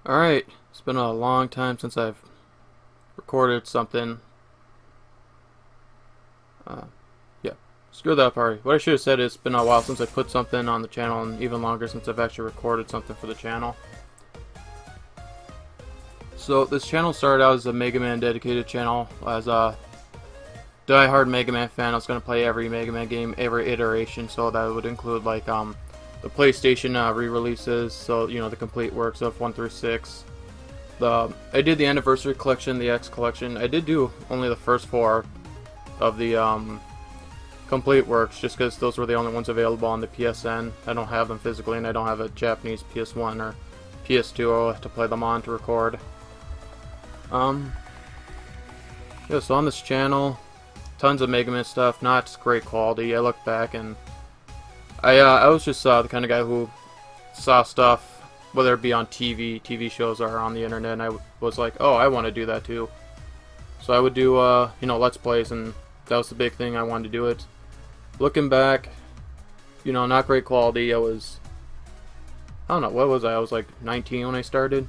Alright, it's been a long time since I've recorded something. Uh, yeah, screw that part. What I should have said is it's been a while since I put something on the channel, and even longer since I've actually recorded something for the channel. So this channel started out as a Mega Man dedicated channel. As a die-hard Mega Man fan, I was going to play every Mega Man game, every iteration, so that would include like the PlayStation re-releases, so you know, the complete works of 1 through 6. I did the Anniversary Collection, the X Collection. I did do only the first 4 of the complete works, just because those were the only ones available on the PSN. I don't have them physically, and I don't have a Japanese PS1 or PS2 I'll have to play them on to record. Yeah, so on this channel, tons of Mega Man stuff, not great quality. I look back and I was just the kind of guy who saw stuff, whether it be on TV shows or on the internet, and I was like, oh, I want to do that too. So I would do, you know, Let's Plays, and that was the big thing. I wanted to do it. Looking back, you know, not great quality. I don't know, what was I? I was like 19 when I started.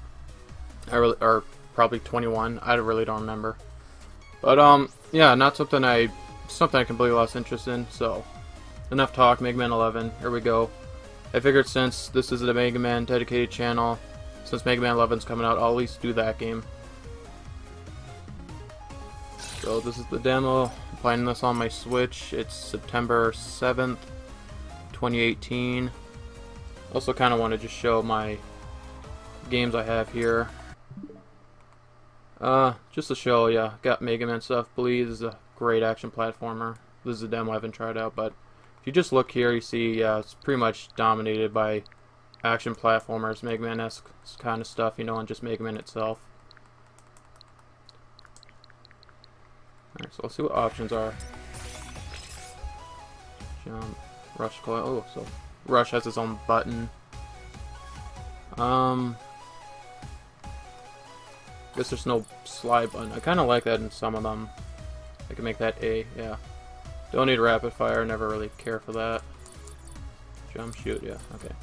Or probably 21. I really don't remember. But, yeah, not something I completely lost interest in, so enough talk. Mega Man 11, here we go. I figured since this is a Mega Man dedicated channel, since Mega Man 11's coming out, I'll at least do that game. So this is the demo. I'm playing this on my Switch. It's September 7th, 2018. Also kind of want to just show my games I have here. Just to show, yeah, got Mega Man stuff. Believe this is a great action platformer. This is a demo I haven't tried out, but if you just look here, you see, it's pretty much dominated by action platformers, Mega Man-esque kind of stuff, you know, and just Mega Man itself. Alright, so let's see what options are. Jump, rush, coil. Oh, so rush has its own button. Guess there's no slide button. I kind of like that in some of them. I can make that A, yeah. Don't need rapid fire, never really care for that. Jump, shoot, yeah, okay.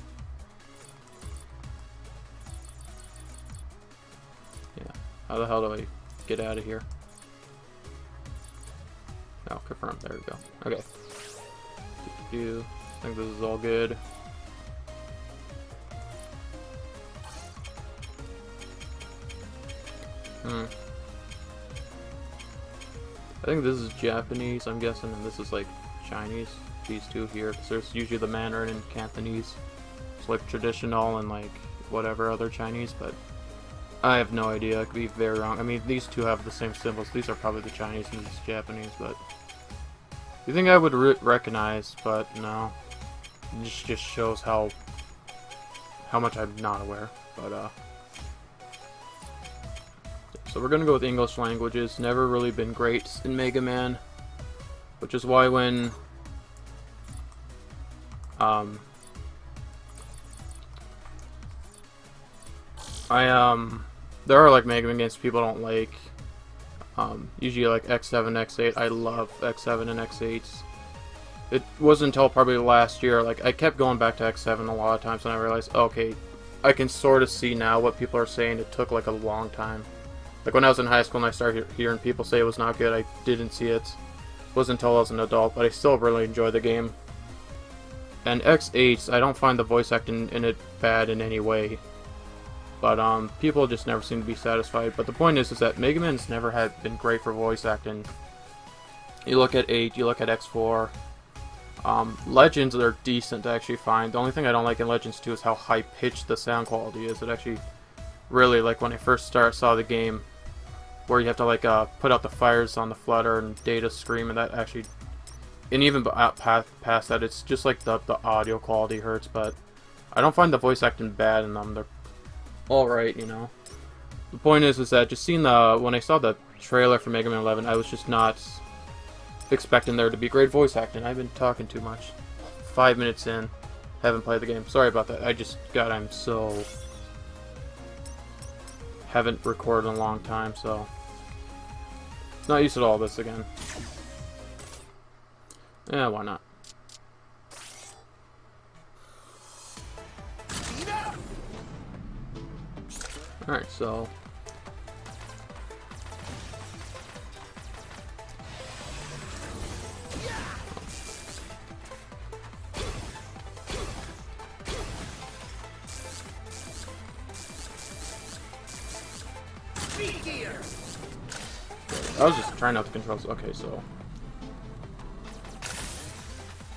Yeah, how the hell do I get out of here? Oh, confirm, there we go. Okay. I think this is all good. I think this is Japanese, I'm guessing, and this is like Chinese. These two here, because there's usually the Mandarin and Cantonese. It's like traditional and like whatever other Chinese, but I have no idea. I could be very wrong. I mean, these two have the same symbols. These are probably the Chinese and this is Japanese, but you think I would recognize, but no. It just shows how much I'm not aware. But so we're gonna go with English languages. Never really been great in Mega Man, which is why when there are like Mega Man games people don't like. Usually like X7, X8. I love X7 and X8. It wasn't until probably last year, like I kept going back to X7 a lot of times, and I realized, okay, I can sort of see now what people are saying. It took like a long time. Like when I was in high school and I started hearing people say it was not good, I didn't see it. It wasn't until I was an adult, but I still really enjoy the game. And X8, I don't find the voice acting in it bad in any way. But people just never seem to be satisfied. But the point is that Mega Man's never been great for voice acting. You look at 8, you look at X4. Legends are decent to actually find. The only thing I don't like in Legends 2 is how high-pitched the sound quality is. It actually really, like when I first saw the game, where you have to like put out the fires on the flutter and data scream, and that actually, and even past that, it's just like the audio quality hurts. But I don't find the voice acting bad in them. They're alright, you know. The point is that just seeing when I saw the trailer for Mega Man 11, I was just not expecting there to be great voice acting. I've been talking too much. 5 minutes in, haven't played the game. Sorry about that. I'm so haven't recorded in a long time, so not used to all this again. Yeah, why not? Alright, so... I was just trying not to control. Okay, so.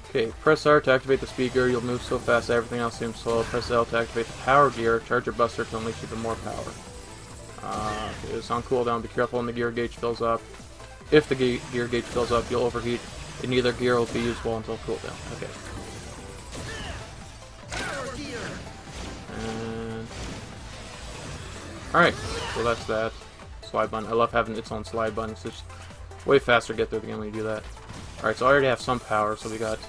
Okay, press R to activate the speed gear. You'll move so fast that everything else seems slow. Press L to activate the power gear. Charge your buster to unleash even more power. Okay, it's on cooldown. Be careful when the gear gauge fills up. If the gear gauge fills up, you'll overheat, and neither gear will be usable until cooldown. Okay. And alright, so that's that. Slide button. I love having its own slide button. It's just way faster to get through the game when you do that. Alright, so I already have some power, so we got...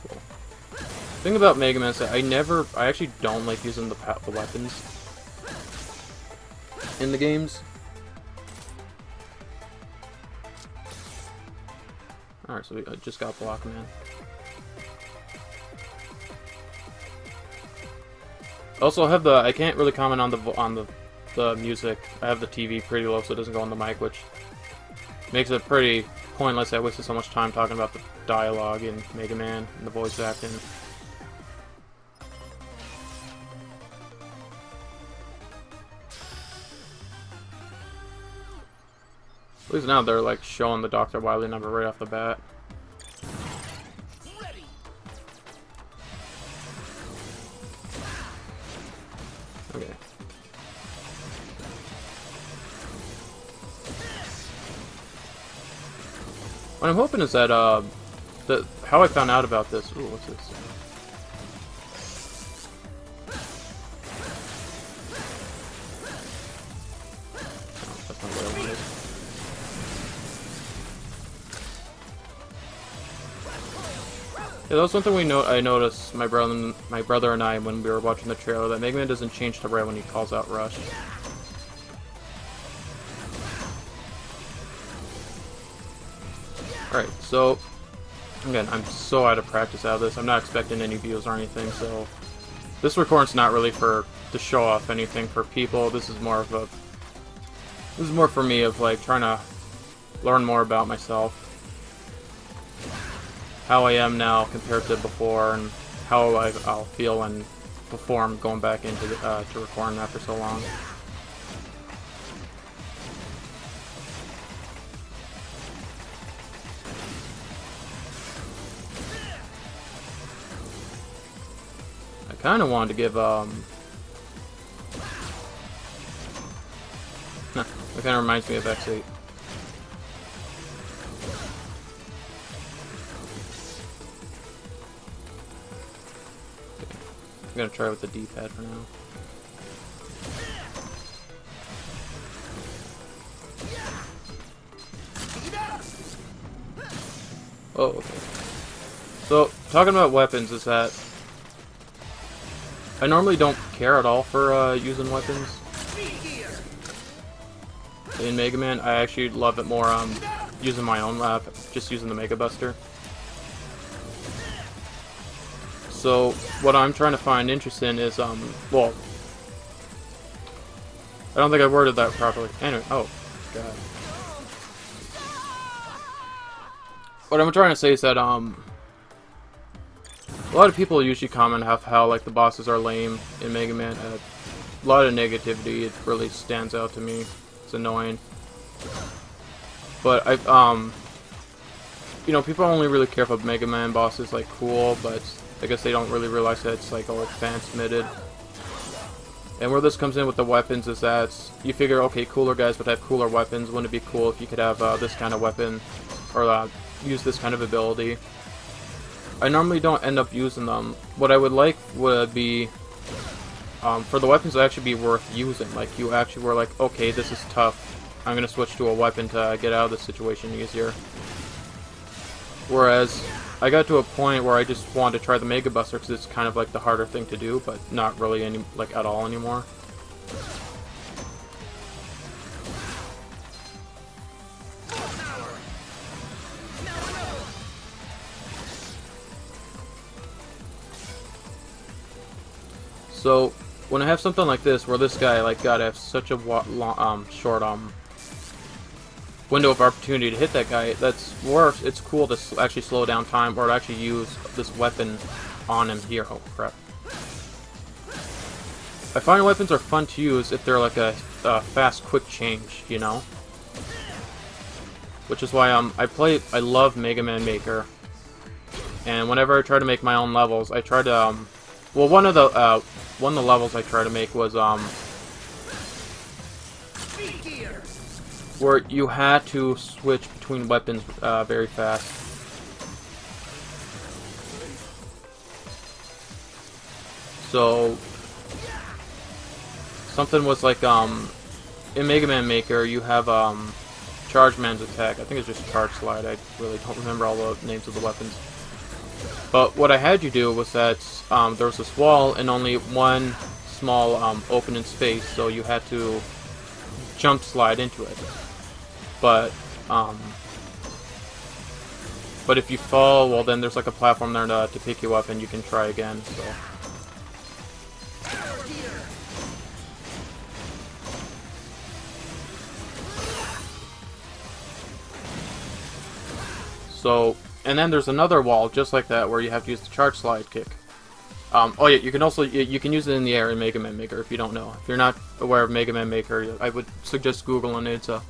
Cool. The thing about Mega Man is that I actually don't like using the weapons in the games. Alright, so I just got Block Man. Also, I have the. I can't really comment on the music. I have the TV pretty low, so it doesn't go on the mic, which makes it pretty pointless. I wasted so much time talking about the dialogue in Mega Man and the voice acting. At least now they're like showing the Dr. Wily number right off the bat. Okay. What I'm hoping is that how I found out about this. Ooh, what's this? Oh, that's not what I wanted. Yeah, that was something I noticed, my brother and I, when we were watching the trailer, that Mega Man doesn't change to red when he calls out Rush. Alright, so, again, I'm so out of practice out of this. I'm not expecting any views or anything, so this recording's not really to show off anything for people. This is more for me of like trying to learn more about myself. How I am now compared to before, and how I'll feel when before I'm going back into to recording after so long. I kind of wanted to give it kind of reminds me of X8. I'm gonna try with the D-pad for now. Oh, okay. So, talking about weapons is that I normally don't care at all for using weapons in Mega Man. I actually love it more using my own just using the Mega Buster. So, what I'm trying to find interesting is, well, I don't think I worded that properly. Anyway, oh, God. What I'm trying to say is that, a lot of people usually comment how like, the bosses are lame in Mega Man. A lot of negativity, it really stands out to me. It's annoying. But, you know, people only really care if a Mega Man boss is, like, cool, but I guess they don't really realize that it's like all fan submitted. And where this comes in with the weapons is that you figure, okay, cooler guys would have cooler weapons. Wouldn't it be cool if you could have this kind of weapon or use this kind of ability? I normally don't end up using them. What I would like would be for the weapons to actually be worth using. Like you actually were like, okay, this is tough. I'm gonna switch to a weapon to get out of this situation easier. Whereas I got to a point where I just wanted to try the Mega Buster because it's kind of like the harder thing to do, but not really at all anymore. So when I have something like this, where this guy like gotta have such a short window of opportunity to hit that guy, that's worse. It's cool to actually slow down time, or to actually use this weapon on him here. Oh crap! I find weapons are fun to use if they're like a fast, quick change, you know. Which is why I love Mega Man Maker, and whenever I try to make my own levels, I try to well, one of the levels I try to make was where you had to switch between weapons very fast. So something was like in Mega Man Maker you have Charge Man's attack. I think it's just Charge Slide. I really don't remember all the names of the weapons. But what I had you do was that there was this wall and only one small open in space, so you had to jump slide into it. But if you fall, well then there's like a platform there to pick you up and you can try again. So, and then there's another wall just like that where you have to use the charge slide kick. Oh yeah, you can also you can use it in the air in Mega Man Maker if you don't know. If you're not aware of Mega Man Maker, I would suggest Googling it. It's a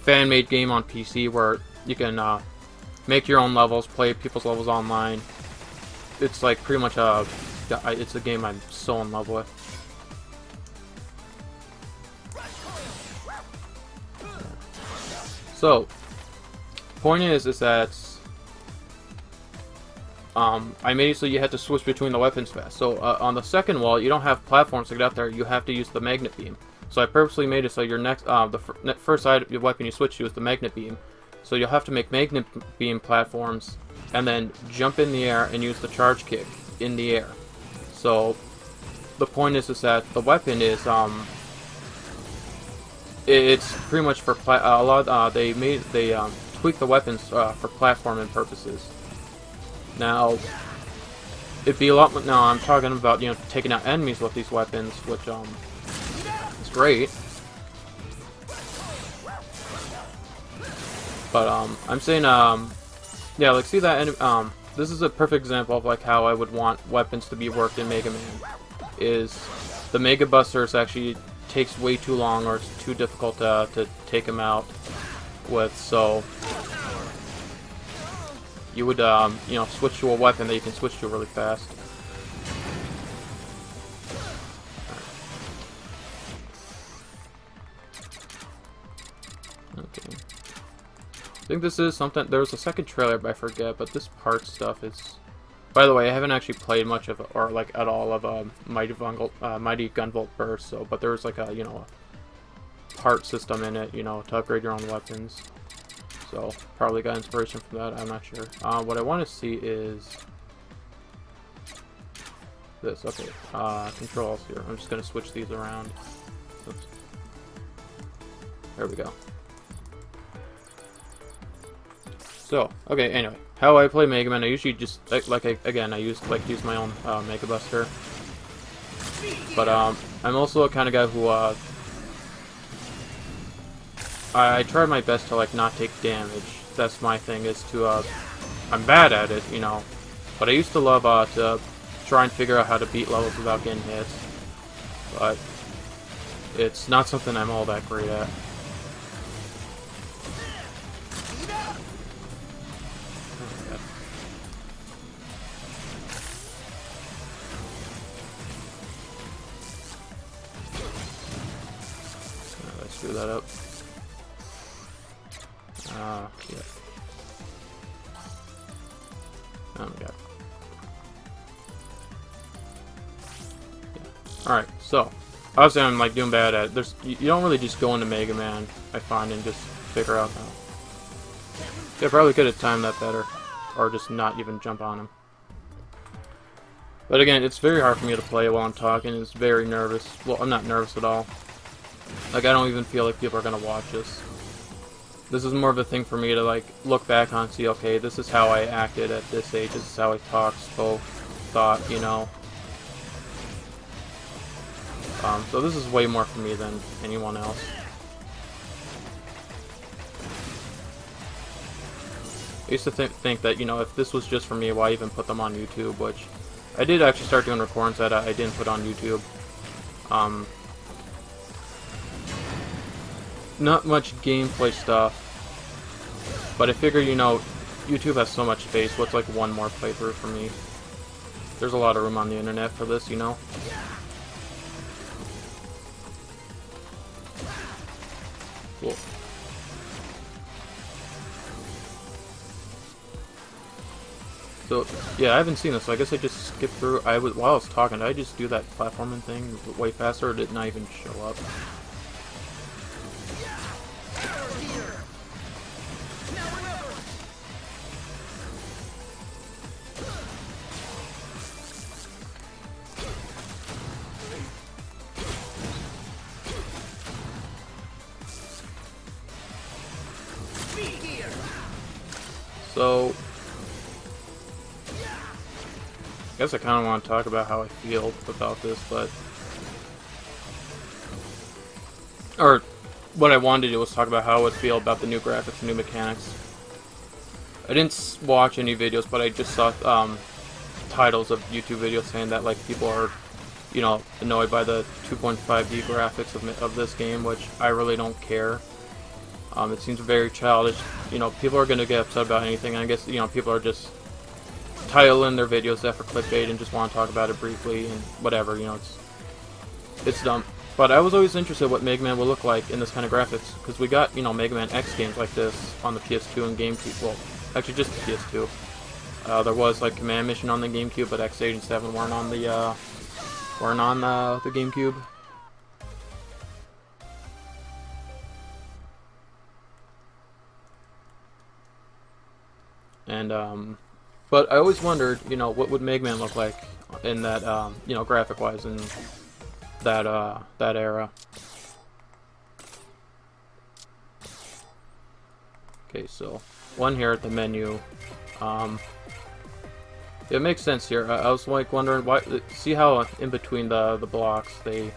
fan-made game on PC where you can make your own levels, play people's levels online. It's like pretty much it's a game I'm so in love with. So, point is that I made it so you had to switch between the weapons fast. So on the second wall, you don't have platforms to get out there. You have to use the magnet beam. So I purposely made it so your next the first side of your weapon you switch to is the magnet beam. So you'll have to make magnet beam platforms and then jump in the air and use the charge kick in the air. So the point is that the weapon is it's pretty much for a lot. They tweak the weapons for platforming purposes. Now, it'd be a lot more. Now, I'm talking about, you know, taking out enemies with these weapons, which, is great. But, I'm saying, yeah, like, see that, this is a perfect example of, like, how I would want weapons to be worked in Mega Man. Is the Mega Busters actually takes way too long, or it's too difficult to take them out with, so you would, you know, switch to a weapon that you can switch to really fast. Okay. I think this is something. There was a second trailer, but I forget. But this part stuff is. By the way, I haven't actually played much of, or like at all of Mighty Gunvolt Burst. So, but there was like a, you know, a part system in it, you know, to upgrade your own weapons. So, probably got inspiration from that, I'm not sure. What I want to see is this. Okay, controls here. I'm just going to switch these around. Oops. There we go. So, okay, anyway. How I play Mega Man, I usually just, again, I use my own Mega Buster. But, I'm also a kind of guy who, I try my best to, like, not take damage. That's my thing, is to, I'm bad at it, you know. But I used to love, to try and figure out how to beat levels without getting hit. But it's not something I'm all that great at. Let's screw that up. Yeah. Oh my god. Yeah. Alright, so obviously I'm like doing bad at it. You don't really just go into Mega Man, I find, and just figure out how. Yeah, probably could have timed that better. Or just not even jump on him. But again, it's very hard for me to play while I'm talking. It's very nervous. Well, I'm not nervous at all. Like, I don't even feel like people are gonna watch this. This is more of a thing for me to, like, look back on and see, okay, this is how I acted at this age, this is how I talked, spoke, thought, you know. So this is way more for me than anyone else. I used to think that, you know, if this was just for me, why even put them on YouTube, which I did actually start doing recordings that I didn't put on YouTube. Not much gameplay stuff, but I figured, you know, YouTube has so much space, what's like one more playthrough for me? There's a lot of room on the internet for this, you know? Cool. So, yeah, I haven't seen this, so I guess I just skipped through. While I was talking, did I just do that platforming thing way faster, or did it not even show up? So, I guess I kind of want to talk about how I feel about this, but... Or, what I wanted to do was talk about how I would feel about the new graphics and new mechanics. I didn't watch any videos, but I just saw titles of YouTube videos saying that, like, people are, you know, annoyed by the 2.5D graphics of this game, which I really don't care. It seems very childish. You know, people are going to get upset about anything. I guess, you know, people are just titling their videos that for clickbait and just want to talk about it briefly and whatever, you know, it's dumb. But I was always interested in what Mega Man would look like in this kind of graphics, because we got, you know, Mega Man X games like this on the PS2 and GameCube. Well, actually just the PS2. There was like Command Mission on the GameCube, but X8 and 7 weren't on the GameCube. And but I always wondered, you know, what would Mega Man look like in that, you know, graphic-wise in that that era. Okay, so one here at the menu. It makes sense here. I was like wondering why. See how in between the blocks they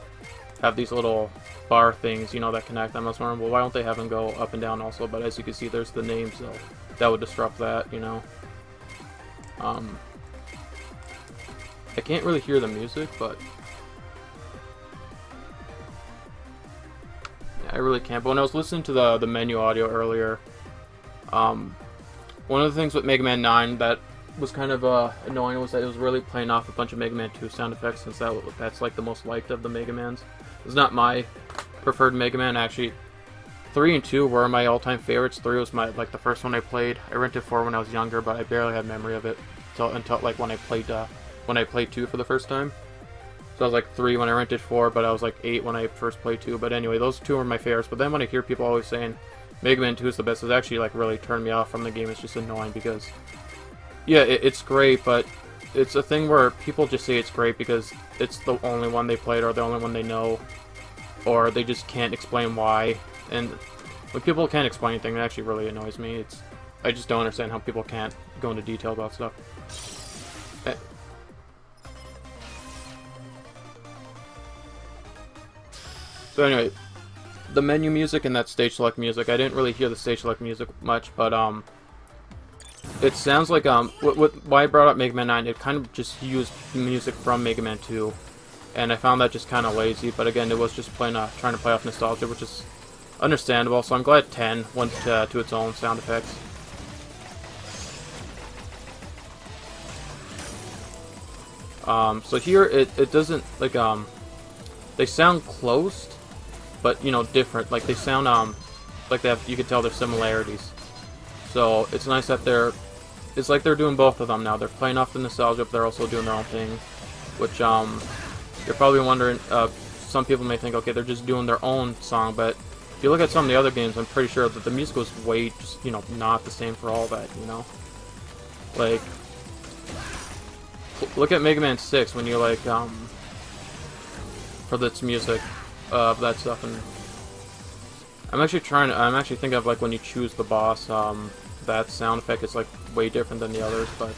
have these little bar things, you know, that connect them. I was wondering, well, why don't they have them go up and down also? But as you can see, there's the names, so that would disrupt that, you know. I can't really hear the music, but yeah, I really can't. But when I was listening to the menu audio earlier, one of the things with Mega Man 9 that was kind of annoying was that it was really playing off a bunch of Mega Man 2 sound effects, since that's like the most liked of the Mega Mans. It's not my preferred Mega Man, actually. 3 and 2 were my all-time favorites. 3 was my the first one I played. I rented 4 when I was younger, but I barely had memory of it until like when I played 2 for the first time. So I was like 3 when I rented 4, but I was like 8 when I first played 2. But anyway, those 2 were my favorites. But then when I hear people always saying Mega Man 2 is the best, it's actually like really turned me off from the game. It's just annoying because, yeah, it's great, but it's a thing where people just say it's great because it's the only one they played or the only one they know, or they just can't explain why. And when people can't explain anything, it actually really annoys me. I just don't understand how people can't go into detail about stuff. So anyway, the menu music and that stage select music, I didn't really hear the stage select music much, but it sounds like why I brought up Mega Man 9, it kind of just used music from Mega Man 2, and I found that just kind of lazy. But again, it was just trying to play off nostalgia, which is understandable. So I'm glad 10 went to its own sound effects. So here it doesn't like they sound close, but you know, different. Like they sound like they have, you can tell there's similarities. So it's nice that it's like they're doing both of them now. They're playing off the nostalgia, but they're also doing their own thing. Which you're probably wondering. Some people may think, okay, they're just doing their own song, but if you look at some of the other games, I'm pretty sure that the music was way just, you know, not the same for all that. You know, like look at Mega Man 6 when you like for its music of that stuff, and I'm actually thinking of like when you choose the boss, that sound effect is like way different than the others. But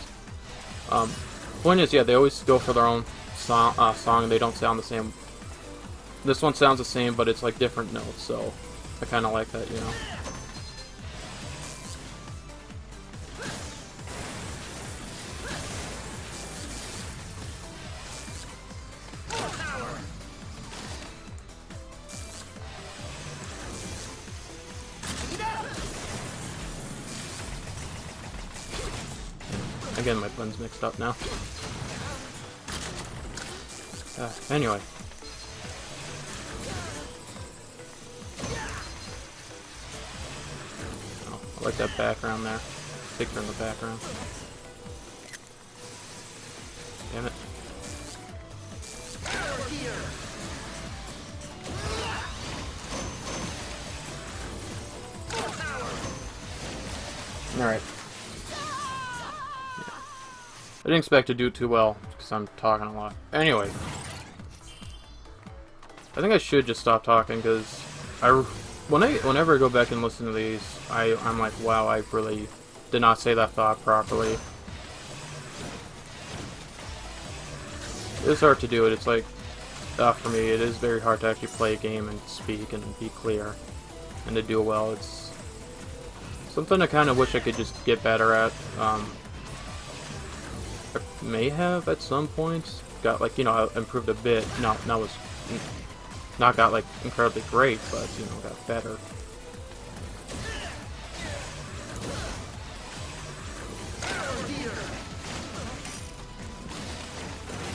point is, yeah, they always go for their own song and they don't sound the same This one sounds the same, but it's like different notes, so I kind of like that, you know. Again, my buttons mixed up now. Anyway. Oh, I like that background there. Picture in the background. Damn it. Alright. I didn't expect to do too well, because I'm talking a lot. Anyway. I think I should just stop talking, because whenever I go back and listen to these, I'm like, wow, I really did not say that thought properly. It's hard to do it. It's like, for me, it is very hard to actually play a game and speak and be clear. And to do it well, it's something I kind of wish I could just get better at. I may have at some point got, like, you know, improved a bit. Not got like incredibly great, but you know, got better.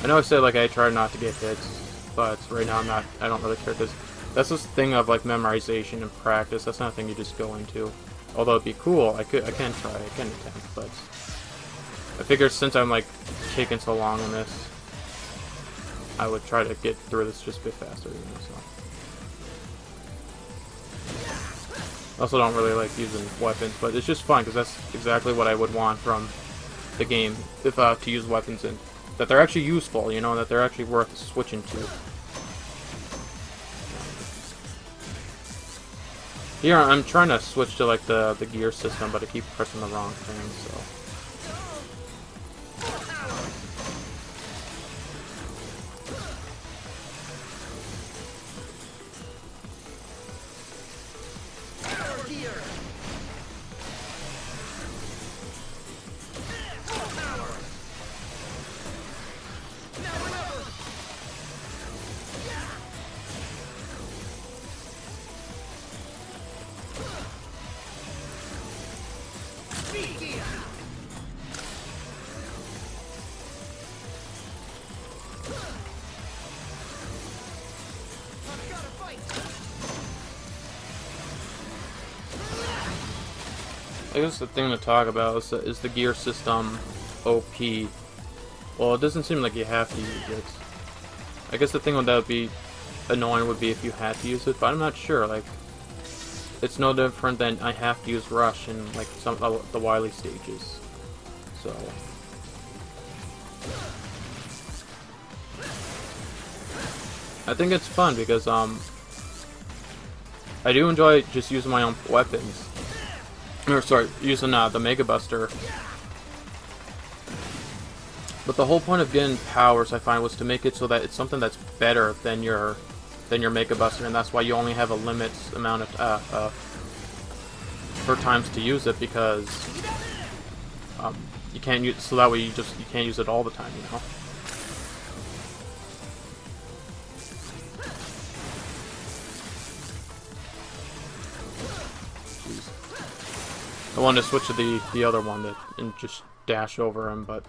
I know I said like I try not to get hits, but right now I don't really care, because that's this thing of like memorization and practice. That's not a thing you just go into. Although it'd be cool, I can try, I can attempt, but I figured since I'm like taking so long on this, I would try to get through this just a bit faster, you know, so. I also don't really like using weapons, but it's just fun, because that's exactly what I would want from the game, if to use weapons, and that they're actually useful, you know, that they're actually worth switching to. Here, I'm trying to switch to like the gear system, but I keep pressing the wrong thing, so. I guess the thing to talk about is the gear system OP. Well, it doesn't seem like you have to use it. I guess the thing that would be annoying would be if you had to use it, but I'm not sure. Like, it's no different than I have to use Rush in like some of the Wily stages. So. I think it's fun because I do enjoy just using my own weapons. Or sorry, using the Mega Buster. But the whole point of getting powers, I find, was to make it so that it's something that's better than your Mega Buster, and that's why you only have a limit amount of for times to use it, because you can't use, so that way you can't use it all the time, you know. I wanted to switch to the other one and just dash over him, but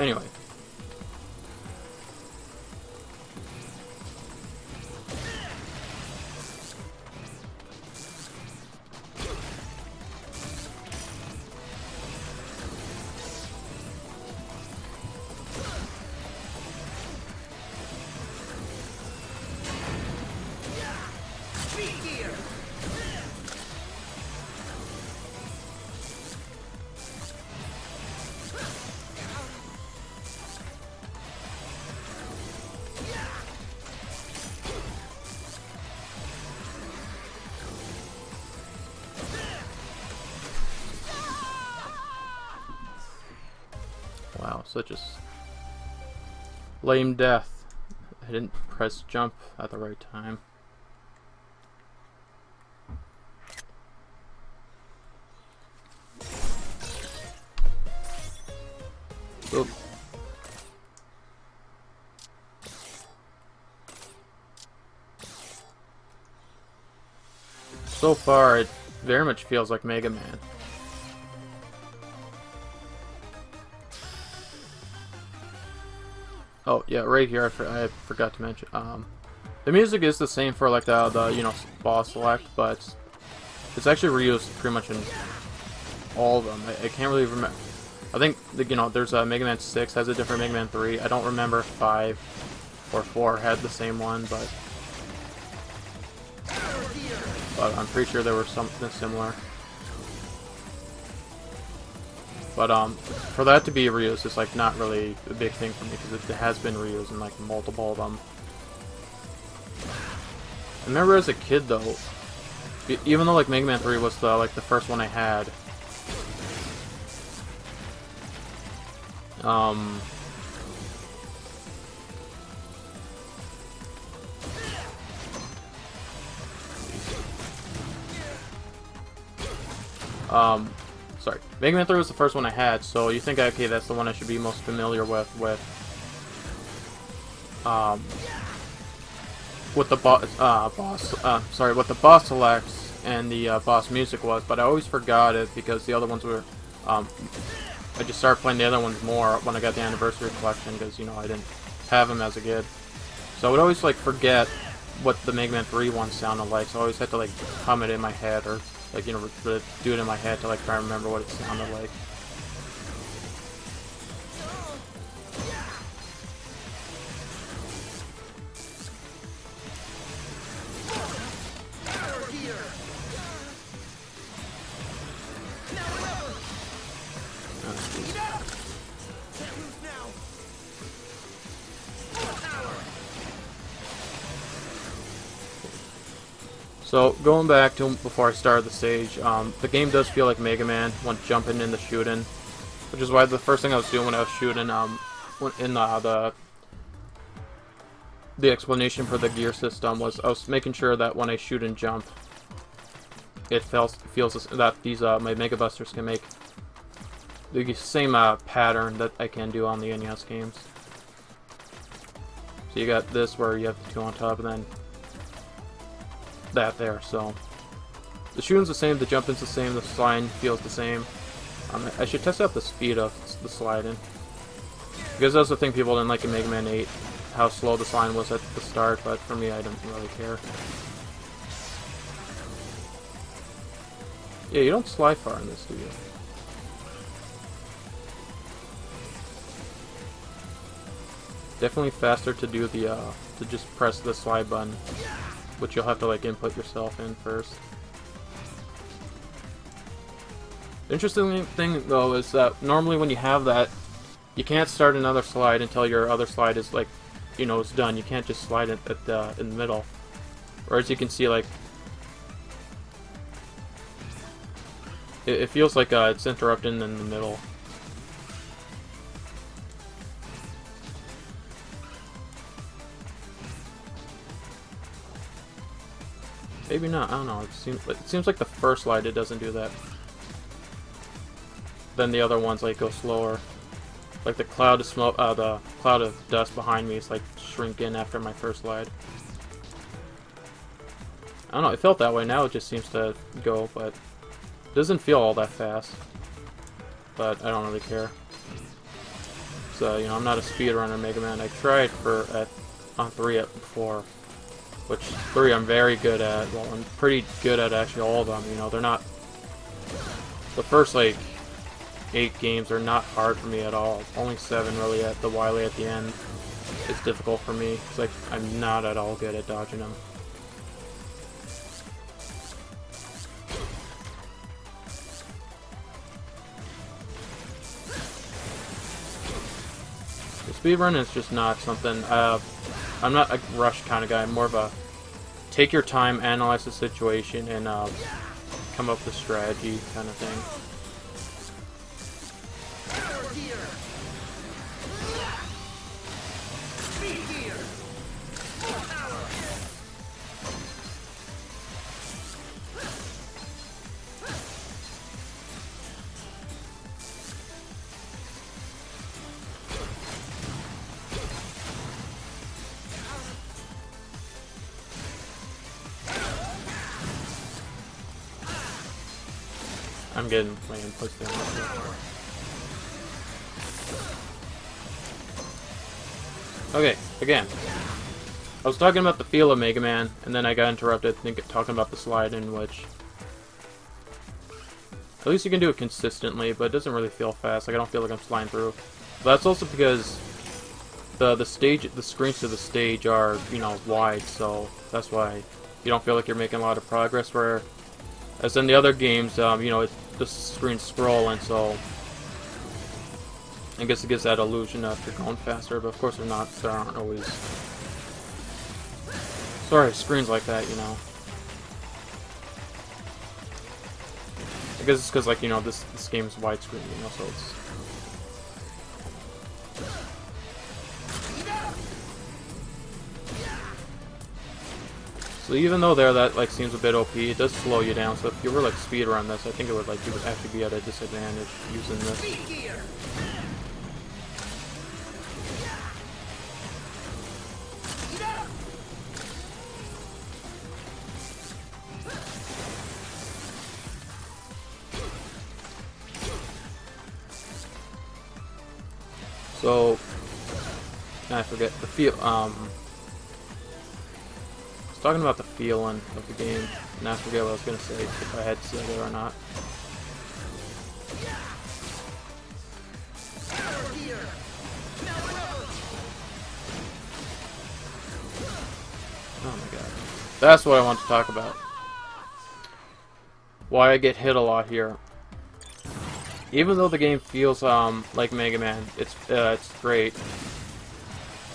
anyway. Wow, such a Lame death. I didn't press jump at the right time. Oop. So far, it very much feels like Mega Man. Oh yeah, right here I forgot to mention. The music is the same for like the you know, boss select, but it's actually reused pretty much in all of them. I can't really remember. I think you know, there's a Mega Man 6 has a different Mega Man 3. I don't remember if 5 or 4 had the same one, but I'm pretty sure there was something similar. But for that to be reused is like not really a big thing for me because it has been reused in like multiple of them. I remember as a kid though, even though like Mega Man 3 was the first one I had, sorry, Mega Man 3 was the first one I had, so you think, okay, that's the one I should be most familiar with the what the boss selects and the boss music was, but I always forgot it because the other ones were, I just started playing the other ones more when I got the Anniversary Collection because, you know, I didn't have them as a kid. So I would always, like, forget what the Mega Man 3 one sounded like, so I always had to, like, hum it in my head or, like, you know, do it in my head to, like, try and remember what it sounded like. So, going back to before I started the stage, the game does feel like Mega Man when jumping in the shooting, which is why the first thing I was doing when I was shooting, in the explanation for the gear system was I was making sure that when I shoot and jump, it feels that these my Mega Busters can make the same pattern that I can do on the NES games. So you got this where you have the two on top, and then that there. So the shooting's the same, the jumping's the same, the sliding feels the same. I should test out the speed of the sliding, because that's the thing people didn't like in Mega Man 8, how slow the sliding was at the start, but for me I didn't really care. Yeah, you don't slide far in this, do you? Definitely faster to do the to just press the slide button, which you'll have to like input yourself in first. The interesting thing though is that normally when you have that, you can't start another slide until your other slide is like, you know, it's done. You can't just slide it at in the middle. Or as you can see, like it feels like it's interrupting in the middle. Maybe not. I don't know. It seems like the first slide it doesn't do that. Then the other ones like go slower. Like the cloud of smoke, the cloud of dust behind me is like shrinking after my first slide. I don't know. It felt that way. Now it just seems to go, but it doesn't feel all that fast. But I don't really care. So you know, I'm not a speedrunner Mega Man. I tried on 3 before. Which 3 I'm very good at. Well, I'm pretty good at actually all of them. You know, they're not. The first like 8 games are not hard for me at all. Only 7 really at the Wily at the end is difficult for me. It's like I'm not at all good at dodging them. The speedrun is just not something. I'm not a rush kind of guy. I'm more of a take your time, analyze the situation, and come up with a strategy kind of thing. I'm getting my inputs down. Okay, again. I was talking about the feel of Mega Man, and then I got interrupted talking about the slide, in which at least you can do it consistently, but it doesn't really feel fast. Like, I don't feel like I'm sliding through. But that's also because the screens to the stage are, you know, wide, so that's why you don't feel like you're making a lot of progress. Where, as in the other games, you know, the screen's scrolling, so I guess it gives that illusion of you're going faster. But of course, they're not. There aren't always. Sorry, screens like that, you know. I guess it's because, like, you know, this game's widescreen, you know, so it's. So even though that like seems a bit OP, it does slow you down. So if you were like speedrun this, I think it would like you would actually be at a disadvantage using this. So I forget the feel. I was talking about the feeling of the game, and I forget what I was gonna say, if I had said it or not. Oh my god, that's what I want to talk about. Why I get hit a lot here. Even though the game feels like Mega Man, it's great.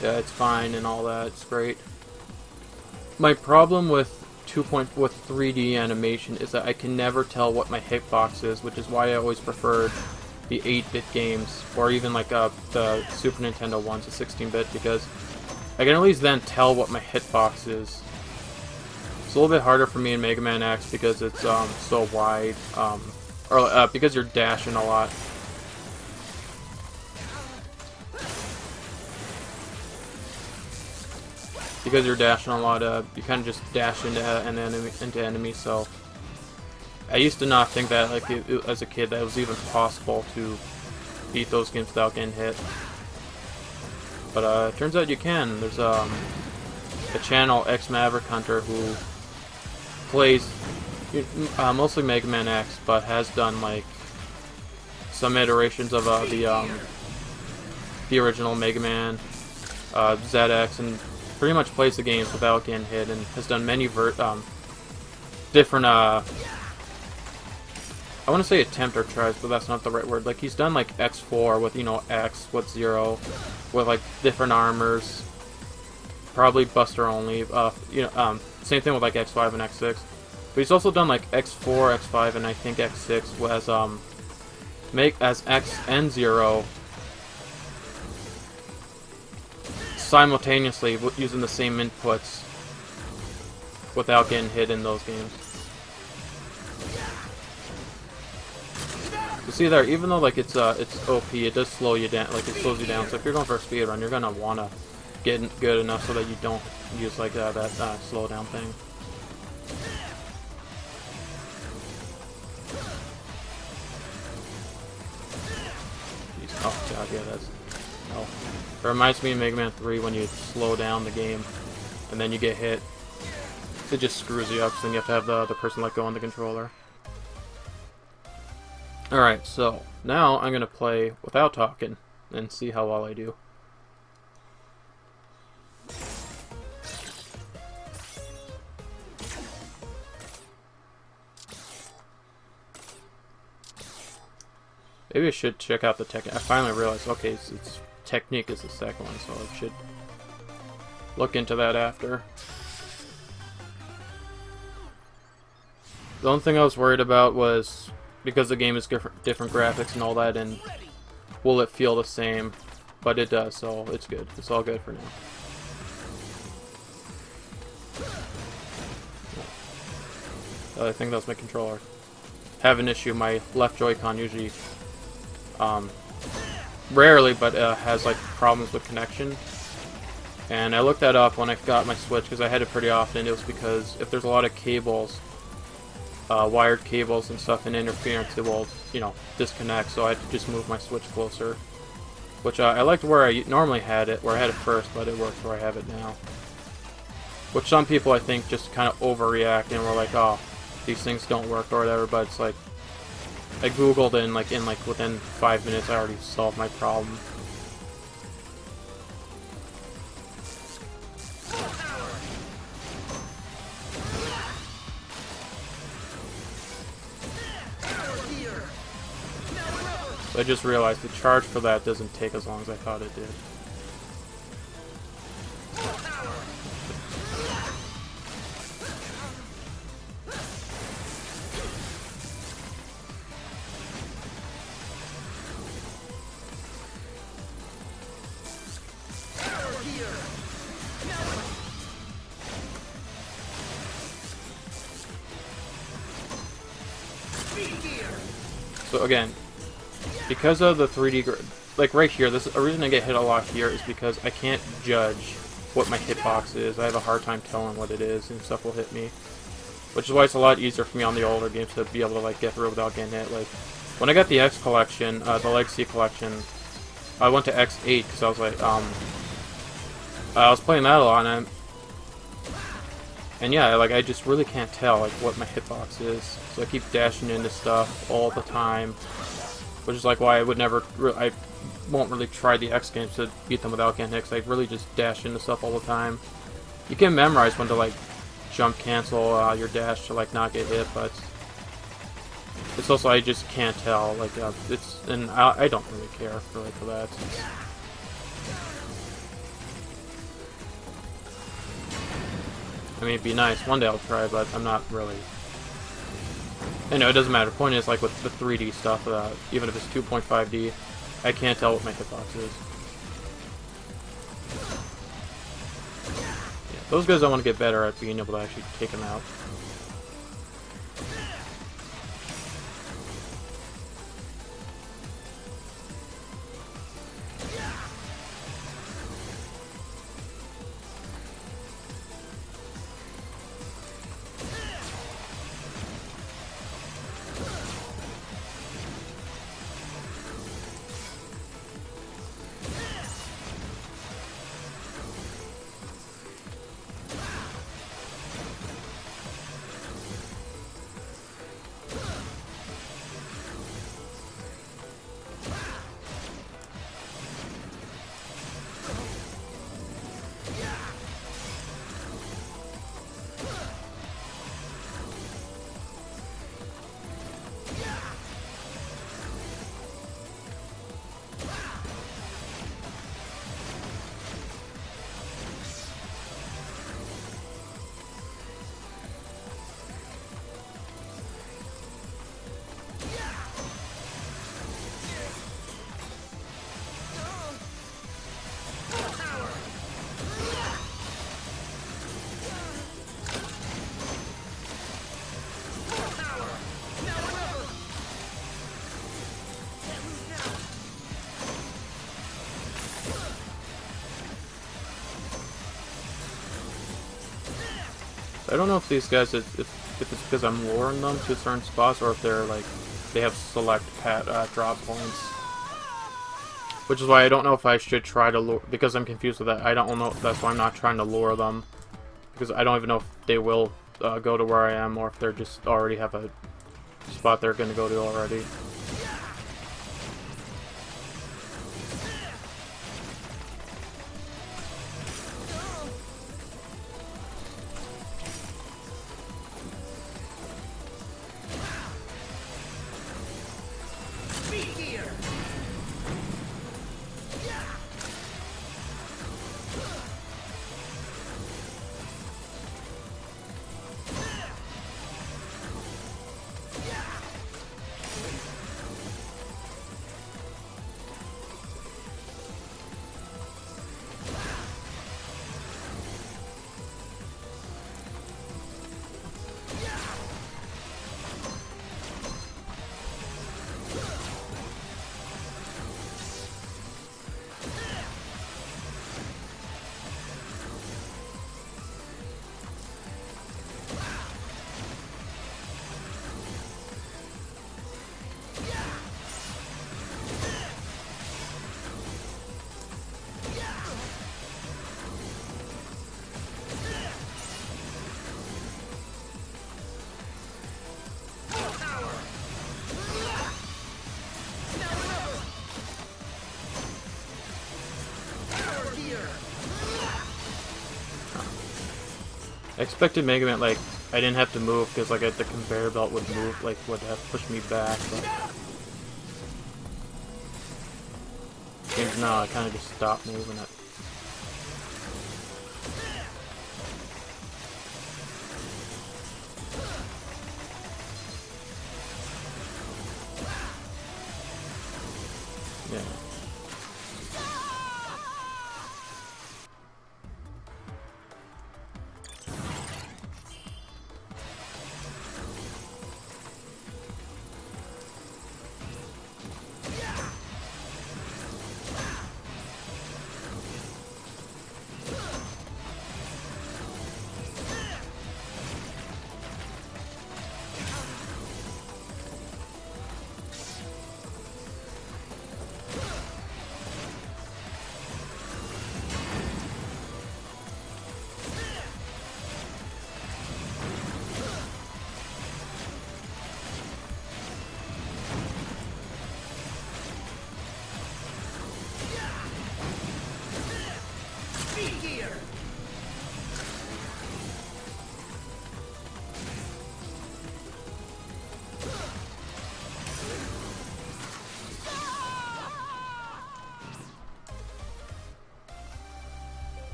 Yeah, it's fine and all that. It's great. My problem with 3D animation is that I can never tell what my hitbox is, which is why I always preferred the 8-bit games, or even like the Super Nintendo ones, the 16-bit, because I can at least then tell what my hitbox is. It's a little bit harder for me in Mega Man X because it's so wide. Or because you're dashing a lot. Because you're dashing a lot, you kind of just dash into enemies. So I used to not think that, like, as a kid, that it was even possible to beat those games without getting hit. But it turns out you can. There's a channel, X Maverick Hunter, who plays mostly Mega Man X, but has done like some iterations of the original Mega Man, ZX, and pretty much plays the games without getting hit, and has done many different I want to say attempt or tries, but that's not the right word. Like, he's done like X4 with, you know, X with Zero, with like different armors, probably Buster only. You know, same thing with like X5 and X6. But he's also done like X4, X5, and I think X6 as X and Zero simultaneously using the same inputs without getting hit in those games. You see there, even though like it's OP, it does slow you down. Like, it slows you down. So if you're going for a speed run, you're gonna wanna get good enough so that you don't use like that slow down thing. Oh god, yeah, that's... Oh. It reminds me of Mega Man 3 when you slow down the game and then you get hit. It just screws you up, so then you have to have the other person let go on the controller. Alright, so now I'm gonna play without talking and see how well I do. Maybe I should check out the tech. I finally realized, okay, it's technique is the second one, so I should look into that after. The only thing I was worried about was, because the game is different graphics and all that, and will it feel the same? But it does, so it's good. It's all good for now. I think that was my controller. Have an issue. My left Joy-Con usually, rarely, but has like problems with connection. And I looked that up when I got my Switch, because I had it pretty often. It was because if there's a lot of cables wired cables and stuff and interference, it will, you know, disconnect. So I had to just move my Switch closer. Which I liked where I normally had it, where I had it first, but it works where I have it now. Which some people, I think, just kind of overreact and were like, oh, these things don't work or whatever, but it's like, I googled it and like within 5 minutes I already solved my problem. So I just realized the charge for that doesn't take as long as I thought it did. So again, because of the 3D, like right here, a reason I get hit a lot here is because I can't judge what my hitbox is. I have a hard time telling what it is, and stuff will hit me. Which is why it's a lot easier for me on the older games to be able to like get through without getting hit. Like when I got the X collection, the Legacy collection, I went to X8 because I was like, I was playing that a lot, and yeah, like I just really can't tell like what my hitbox is. So I keep dashing into stuff all the time, which is like why I would never, I won't really try the X games to beat them without getting hit. 'Cause I really just dash into stuff all the time. You can memorize when to like jump cancel your dash to like not get hit, but it's also I just can't tell. Like and I don't really care for that. I mean, it'd be nice. One day I'll try, but I'm not really. I know it doesn't matter. The point is, like with the 3D stuff, even if it's 2.5D, I can't tell what my hitbox is. Yeah, those guys I want to get better at being able to actually take them out. I don't know if these guys, if it's because I'm luring them to certain spots, or if they're like, they have select drop points. Which is why I don't know if I should try to lure, because I'm confused with that. I don't know, that's why I'm not trying to lure them. Because I don't even know if they will go to where I am, or if they're just already have a spot they're going to go to already. expected Mega Man, like, I didn't have to move because, like, the conveyor belt would move, like, would have pushed me back, but... Seems now I kind of just stopped moving it. Yeah.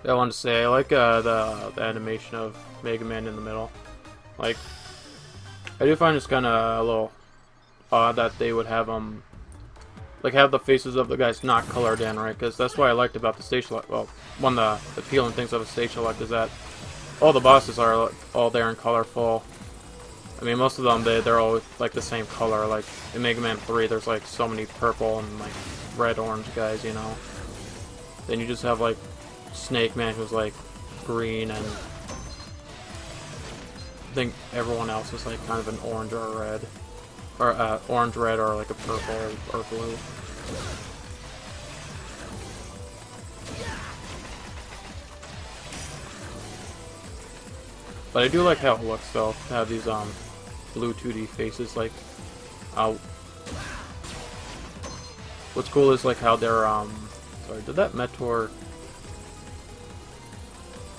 I wanted to say, I like the animation of Mega Man in the middle. Like, I do find it's kind of a little odd that they would have like have the faces of the guys not colored in, right? Because that's what I liked about the stage select. Well, one of the appealing things of a stage select is that all the bosses are all there in colorful. I mean, most of them they're all like the same color. Like in Mega Man 3, there's like so many purple and like red, orange guys, you know. Then you just have like Snake Man, who's like green, and I think everyone else is like kind of an orange or a red, or orange, red, or like a purple or blue. But I do like how it looks though, to have these blue 2D faces. Like, what's cool is like how they're sorry, did that Meteor?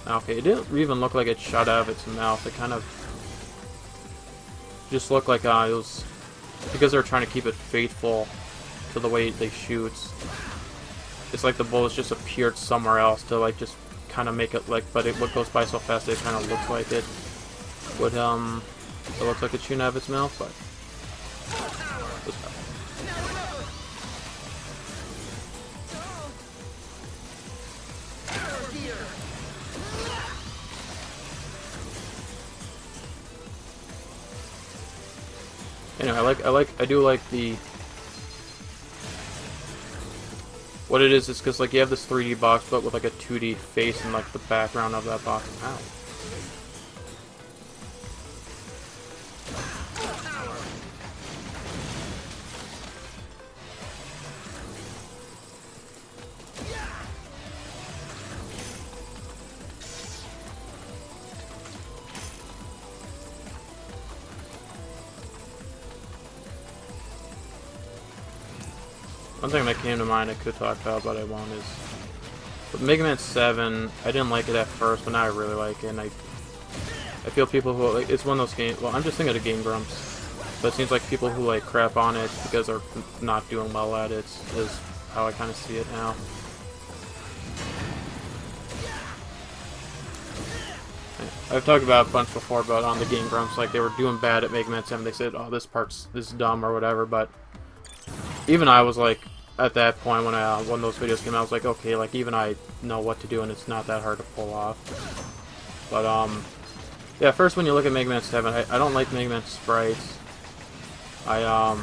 Okay, it didn't even look like it shot out of its mouth. It kind of just looked like it was because they're trying to keep it faithful to the way they shoot. It's like the bullets just appeared somewhere else to like just kind of make it like, but what goes by so fast it kind of looks like it would it looks like it's shooting out of its mouth, but anyway, I do like the what it is because like you have this 3D box but with like a 2D face and like the background of that box. Ow. One thing that came to mind I could talk about, but I won't, is with Mega Man 7, I didn't like it at first, but now I really like it, and I feel people who, like, it's one of those games, well, I'm just thinking of Game Grumps, but it seems like people who, like, crap on it because they're not doing well at it is how I kind of see it now. I've talked about a bunch before about on the Game Grumps, like, they were doing bad at Mega Man 7, they said, oh, this part's dumb or whatever, but even I was like, at that point when those videos came out, I was like, okay, like even I know what to do and it's not that hard to pull off. But Yeah, first when you look at Mega Man 7, I don't like Mega Man sprites. I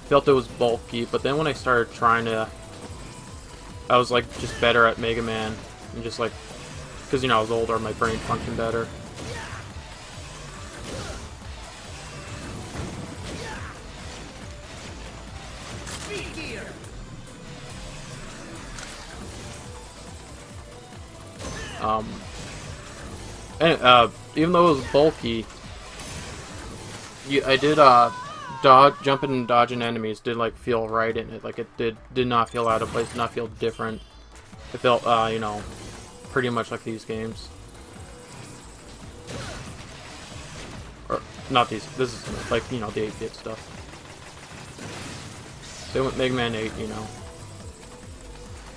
felt it was bulky, but then when I started trying to, I was like just better at Mega Man, and just like, because you know I was older, my brain functioned better. And even though it was bulky, I did jumping and dodging enemies did like feel right in it. Like it did not feel out of place, did not feel different. It felt you know, pretty much like these games. Or not these. This is like, you know, the 8-bit stuff. Same with Mega Man 8, you know.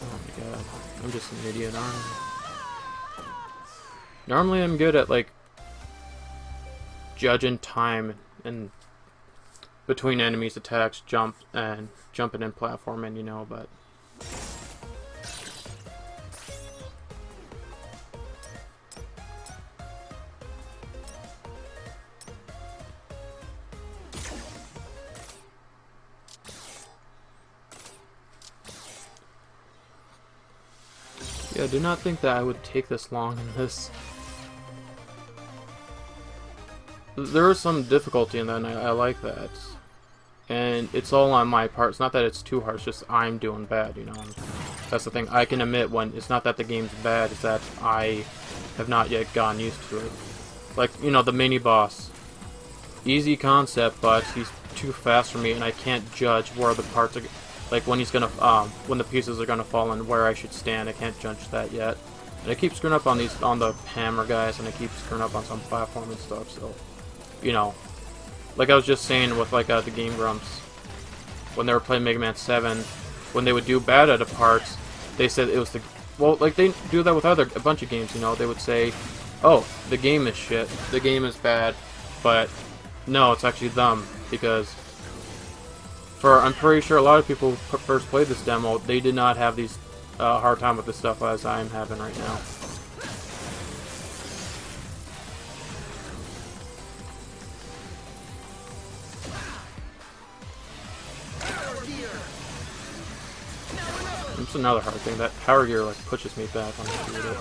Oh my god, I'm just an idiot, aren't I? Normally I'm good at like judging time and between enemies attacks, jumping and platforming, you know, but yeah, I did not think that I would take this long in this. There is some difficulty in that, and I like that. And it's all on my part. It's not that it's too hard, it's just I'm doing bad, you know. And that's the thing. I can admit when it's not that the game's bad, it's that I have not yet gotten used to it. Like, you know, the mini-boss. Easy concept, but he's too fast for me, and I can't judge where the parts are... Like, when he's gonna, when the pieces are gonna fall and where I should stand. I can't judge that yet. And I keep screwing up on the hammer guys, and I keep screwing up on some platforming stuff, so... You know, like I was just saying with like the Game Grumps, when they were playing Mega Man 7, when they would do bad at a part, they said it was the, well, like they do that with a bunch of games, you know, they would say, oh, the game is shit, the game is bad, but no, it's actually them, because I'm pretty sure a lot of people who first played this demo, they did not have these hard time with this stuff as I'm having right now. It's another hard thing, that power gear like pushes me back on the computer.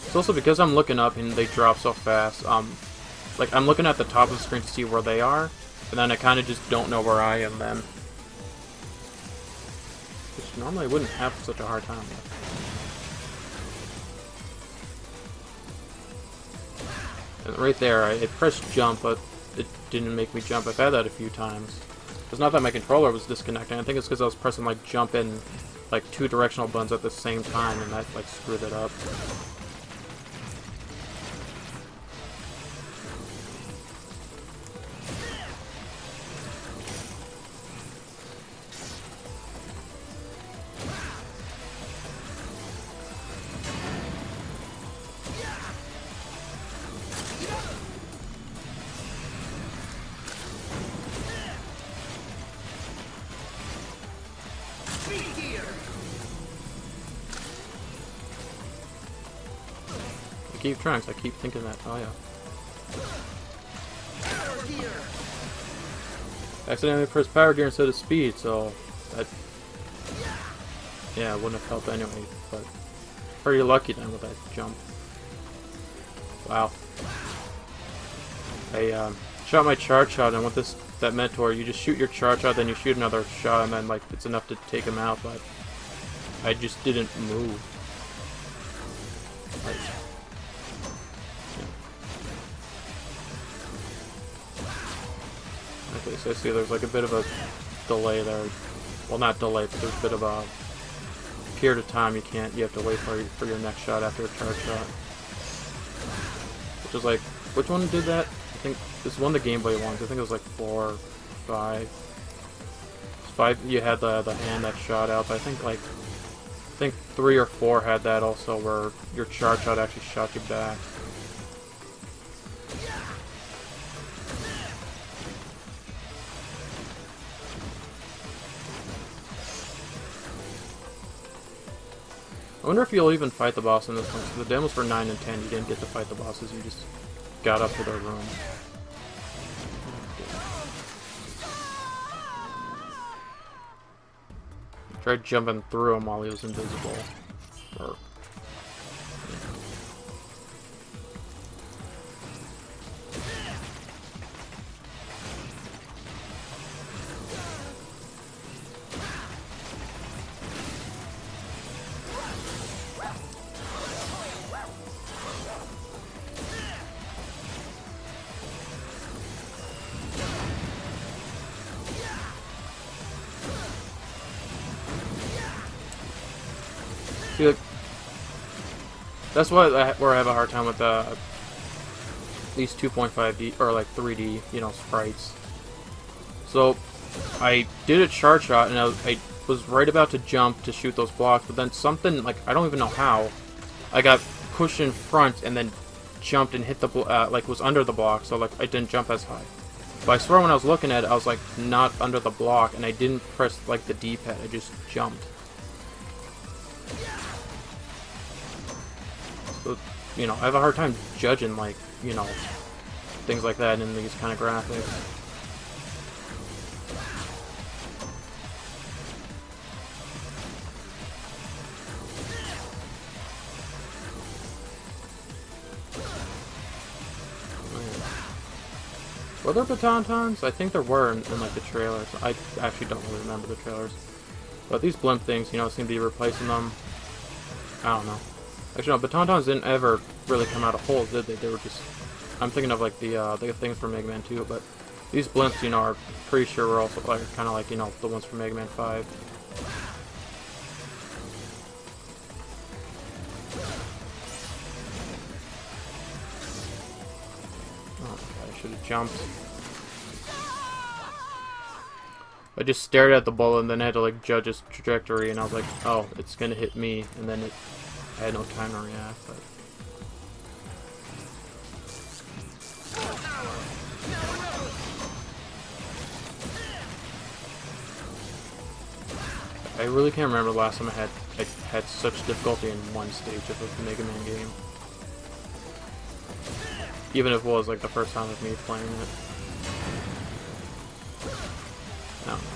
It's also because I'm looking up and they drop so fast. Like I'm looking at the top of the screen to see where they are, and then I kind of just don't know where I am then. Which normally I wouldn't have such a hard time with. And right there, I pressed jump, but it didn't make me jump. I've had that a few times. It's not that my controller was disconnecting, I think it's because I was pressing like jump and like 2 directional buttons at the same time, and that like screwed it up. I keep trying, so I keep thinking that. Oh yeah. Accidentally pressed power gear instead of speed, so that, yeah, it wouldn't have helped anyway. But pretty lucky then with that jump. Wow. I shot my charge shot, and with that mentor, you just shoot your charge shot, then you shoot another shot, and then like it's enough to take him out. But I just didn't move. Like, okay, so I see there's like a bit of a delay there. Well, not delay, but there's a bit of a period of time you have to wait for your next shot after a charge shot. Which is like, which one did that? I think this is one of the Game Boy ones. I think it was like 4 or 5. 5 you had the hand that shot out, but I think 3 or 4 had that also, where your charge shot actually shot you back. I wonder if you'll even fight the boss in this one. So the demos for 9 and 10, you didn't get to fight the bosses, you just got up to their room. Tried jumping through him while he was invisible. Or, see, like, that's where I have a hard time with these 2.5D or like 3D, you know, sprites. So I did a charge shot and I was right about to jump to shoot those blocks, but then something, like, I don't even know how, I got pushed in front and then jumped and hit the like was under the block, so like I didn't jump as high. But I swear when I was looking at it, I was like not under the block, and I didn't press like the D-pad. I just jumped. So, you know, I have a hard time judging, like, you know, things like that in these kind of graphics. Were there Batautons? I think there were in like the trailers. I actually don't really remember the trailers. But these blimp things, you know, seem to be replacing them. I don't know. Actually, no, Batautons didn't ever really come out of holes, did they? They were just... I'm thinking of like the things from Mega Man 2, but these blimps, you know, are pretty sure were also like kind of like, you know, the ones from Mega Man 5. Oh, I should have jumped. I just stared at the bullet and then I had to like judge its trajectory, and I was like, oh, it's gonna hit me, and then I had no time to react. But I really can't remember the last time I had such difficulty in one stage of a Mega Man game. Even if it was like the first time of me playing it. I don't know.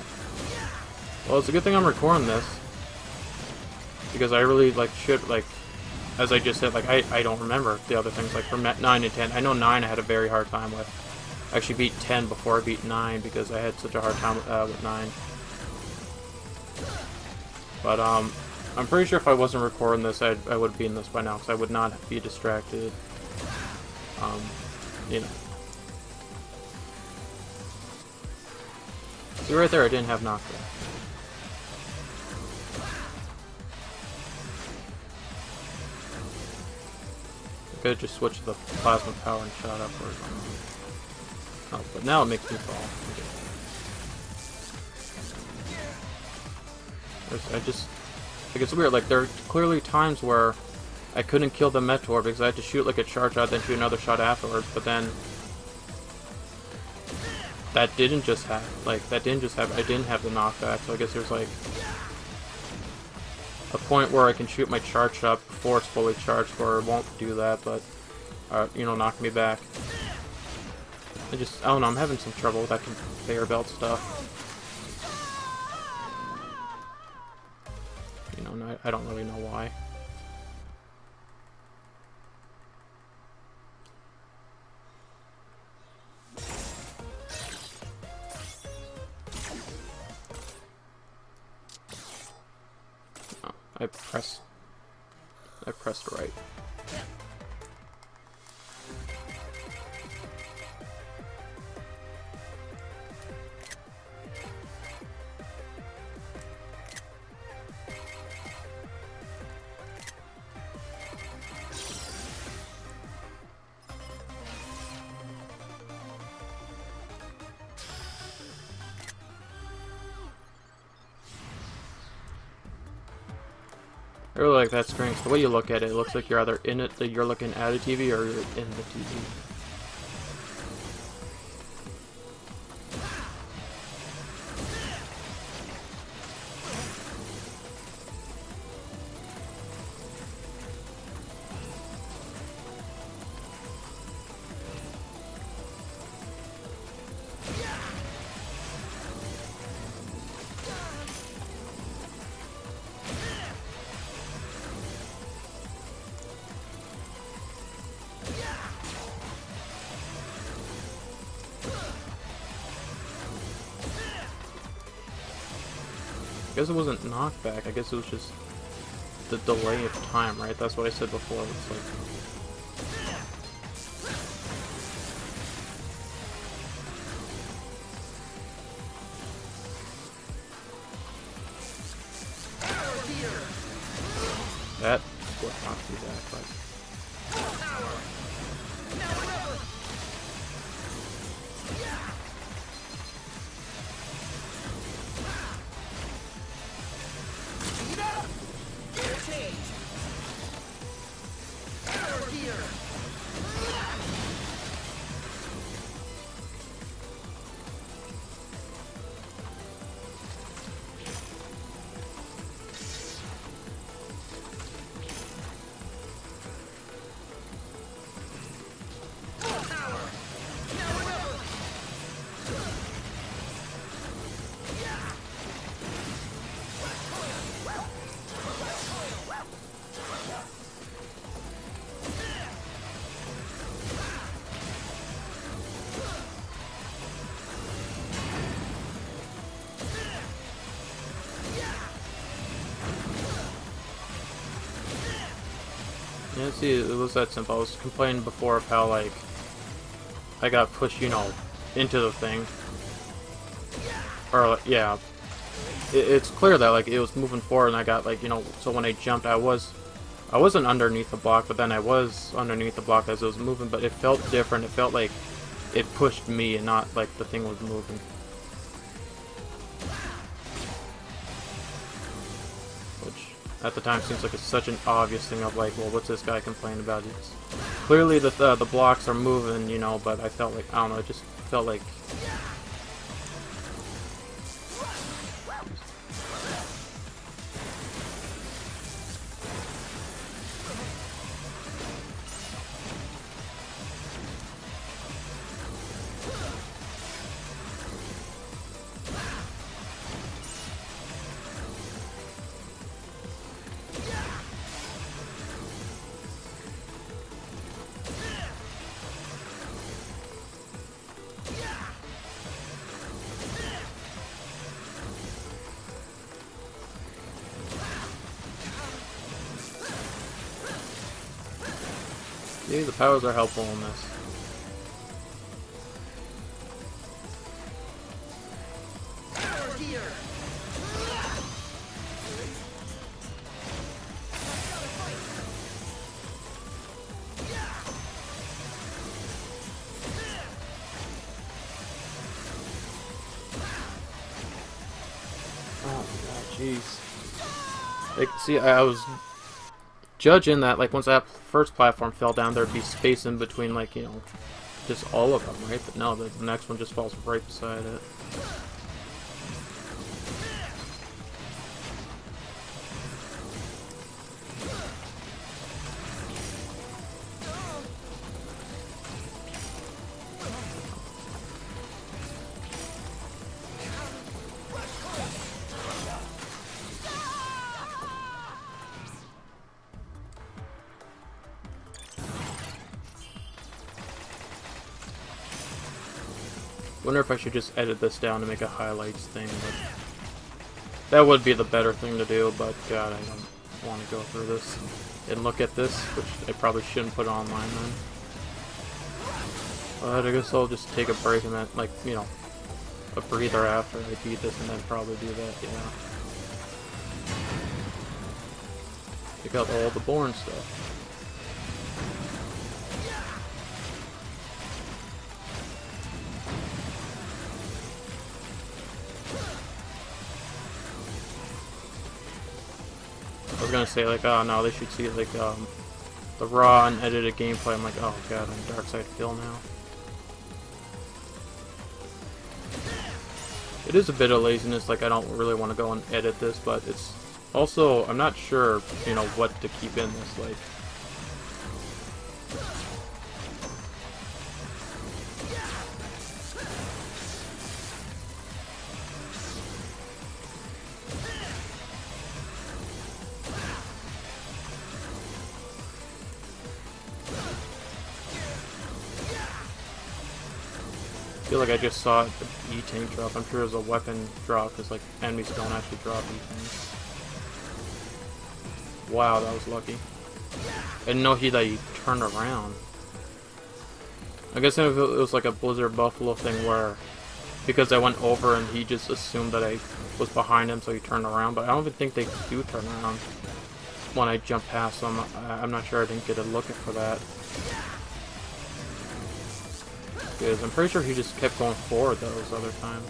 Well, it's a good thing I'm recording this, because I really like should, like, as I just said, like I don't remember the other things, like from 9 and 10. I know 9 I had a very hard time with. I actually beat 10 before I beat 9 because I had such a hard time with 9. But I'm pretty sure if I wasn't recording this, I would have beaten this by now, because I would not be distracted. You know. See right there, I didn't have knockback. I could have just switched to the plasma power and shot upwards. Oh, but now it makes me fall. I just... like, it's weird, like, there are clearly times where I couldn't kill the Meteor because I had to shoot like a charge shot, then shoot another shot afterwards, but then that didn't just happen. Like, that didn't just happen. I didn't have the knockback, so I guess there's like a point where I can shoot my charge shot before it's fully charged, where it won't do that, but you know, knock me back. I don't know, I'm having some trouble with that conveyor belt stuff. You know, I don't really know why. I pressed right. I really like that screen, 'cause the way you look at it, it looks like you're either in it, that you're looking at a TV, or you're in the TV. I guess it wasn't knockback. I guess it was just the delay of time, right? That's what I said before. It's like that would not be that, but yeah, see, it was that simple. I was complaining before of how, like, I got pushed, you know, into the thing. Or, yeah. It's clear that, like, it was moving forward and I got, like, you know, so when I jumped, I wasn't underneath the block, but then I was underneath the block as it was moving, but it felt different. It felt like it pushed me and not, like, the thing was moving. At the time seems like it's such an obvious thing of like, well, what's this guy complaining about? It's clearly the blocks are moving, you know, but I felt like, I don't know, it just felt like yeah, the powers are helpful in this. Oh my god, jeez. Like, see, I was judging that, like, once that first platform fell down, there'd be space in between, like, you know, just all of them, right? But no, the next one just falls right beside it. Wonder if I should just edit this down to make a highlights thing, but that would be the better thing to do, but god, I don't want to go through this and look at this, which I probably shouldn't put online then. But I guess I'll just take a break and then, like, you know, a breather after I beat this and then probably do that, yeah. Pick out all the boring stuff. I was gonna say, like, oh no, they should see, like, the raw and edited gameplay. I'm like, oh god, I'm Dark Side Phil now. It is a bit of laziness, like, I don't really want to go and edit this, but it's also, I'm not sure, you know, what to keep in this, like. feel like I just saw a E-tank drop. I'm sure it was a weapon drop, because like enemies don't actually drop E-tanks. Wow, that was lucky. I didn't know he like turned around. I guess if it was like a Blizzard Buffalo thing where, because I went over and he just assumed that I was behind him, so he turned around. But I don't even think they do turn around when I jump past them. I'm not sure. I didn't get a look for that. Because I'm pretty sure he just kept going forward those other times.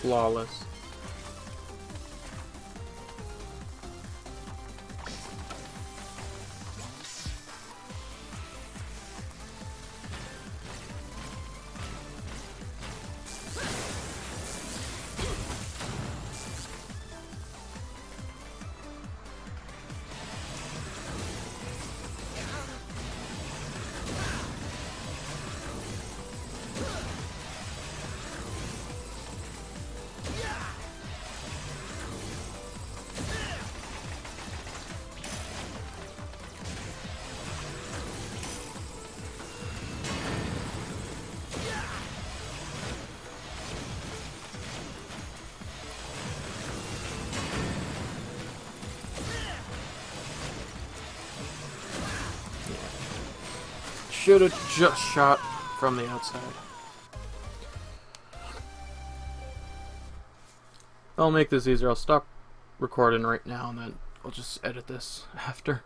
Flawless. Should have just shot from the outside. I'll make this easier. I'll stop recording right now and then I'll just edit this after.